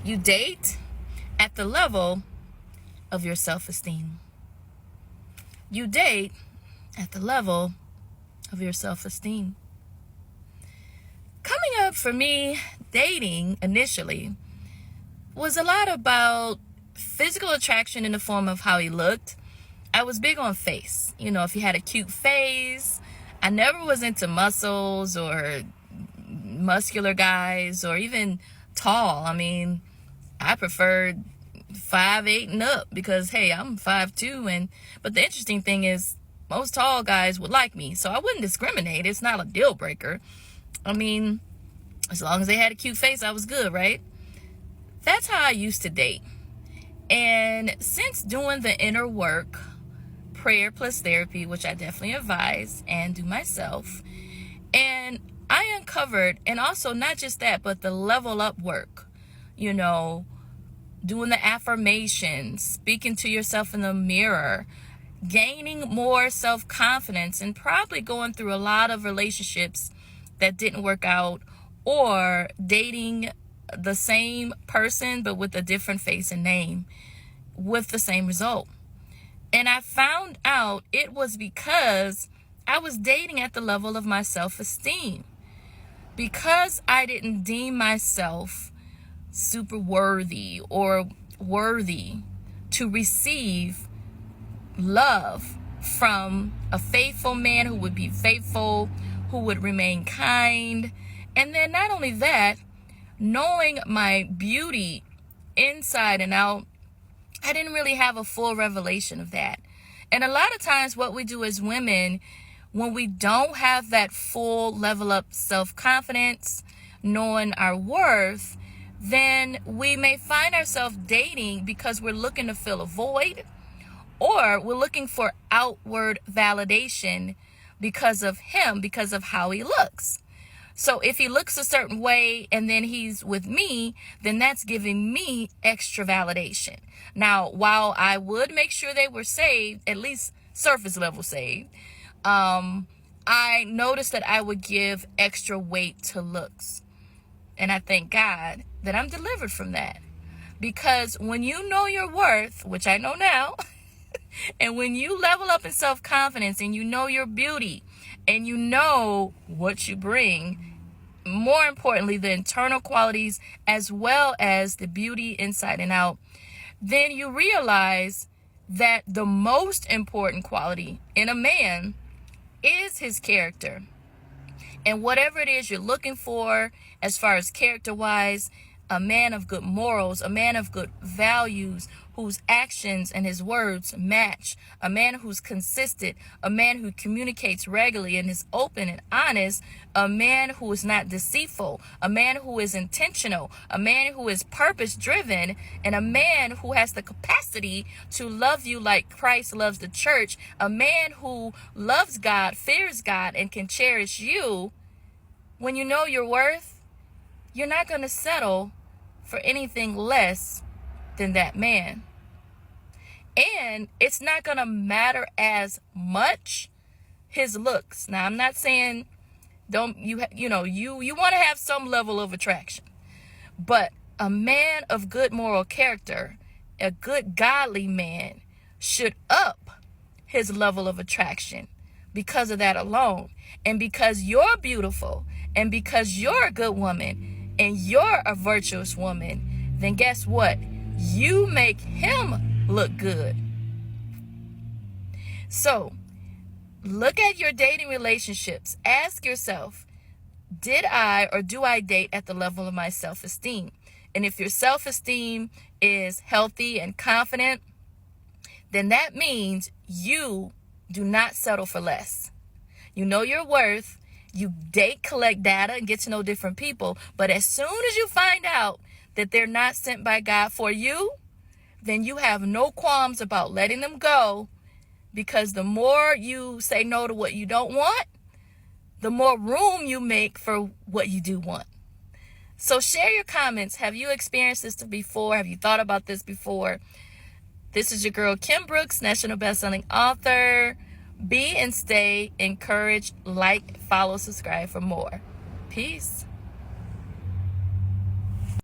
You date at the level of your self-esteem. You date at the level of your self-esteem. Coming up for me, dating initially was a lot about physical attraction in the form of how he looked. I was big on face. If he had a cute face. I never was into muscles or muscular guys or even tall. I preferred 5'8" and up because, hey, I'm 5'2", but the interesting thing is most tall guys would like me, so I wouldn't discriminate. It's not a deal breaker. As long as they had a cute face, I was good, right? That's how I used to date. And since doing the inner work, prayer plus therapy, which I definitely advise and do myself, and I uncovered, and also not just that, but the level up work, doing the affirmations, speaking to yourself in the mirror, gaining more self-confidence, and probably going through a lot of relationships that didn't work out, or dating the same person but with a different face and name with the same result. And I found out it was because I was dating at the level of my self-esteem. Because I didn't deem myself super worthy or worthy to receive love from a faithful man who would be faithful, who would remain kind. And then not only that, knowing my beauty inside and out, I didn't really have a full revelation of that. And a lot of times what we do as women, when we don't have that full level up self-confidence, knowing our worth, then we may find ourselves dating because we're looking to fill a void, or we're looking for outward validation because of him, because of how he looks. So if he looks a certain way and then he's with me, then that's giving me extra validation. Now, while I would make sure they were saved, at least surface level saved, I noticed that I would give extra weight to looks. And I thank God that I'm delivered from that. Because when you know your worth, which I know now, and when you level up in self-confidence and you know your beauty and you know what you bring, more importantly, the internal qualities as well as the beauty inside and out, then you realize that the most important quality in a man is his character. And whatever it is you're looking for as far as character-wise, a man of good morals, a man of good values, whose actions and his words match, a man who's consistent, a man who communicates regularly and is open and honest, a man who is not deceitful, a man who is intentional, a man who is purpose-driven, and a man who has the capacity to love you like Christ loves the church, a man who loves God, fears God, and can cherish you. When you know your worth, you're not going to settle for anything less than that man. And it's not going to matter as much his looks. Now, I'm not saying you want to have some level of attraction, but a man of good moral character, a good godly man, should up his level of attraction because of that alone. And because you're beautiful, and because you're a good woman, and you're a virtuous woman, then guess what? You make him look good. So, look at your dating relationships. Ask yourself, did I or do I date at the level of my self-esteem? And if your self-esteem is healthy and confident, then that means you do not settle for less. You know your worth. You date, collect data, and get to know different people. But as soon as you find out that they're not sent by God for you, then you have no qualms about letting them go, because the more you say no to what you don't want, the more room you make for what you do want. So share your comments. Have you experienced this before? Have you thought about this before? This is your girl, Kim Brooks, national bestselling author. Be and stay encouraged. Like, follow, subscribe for more. Peace.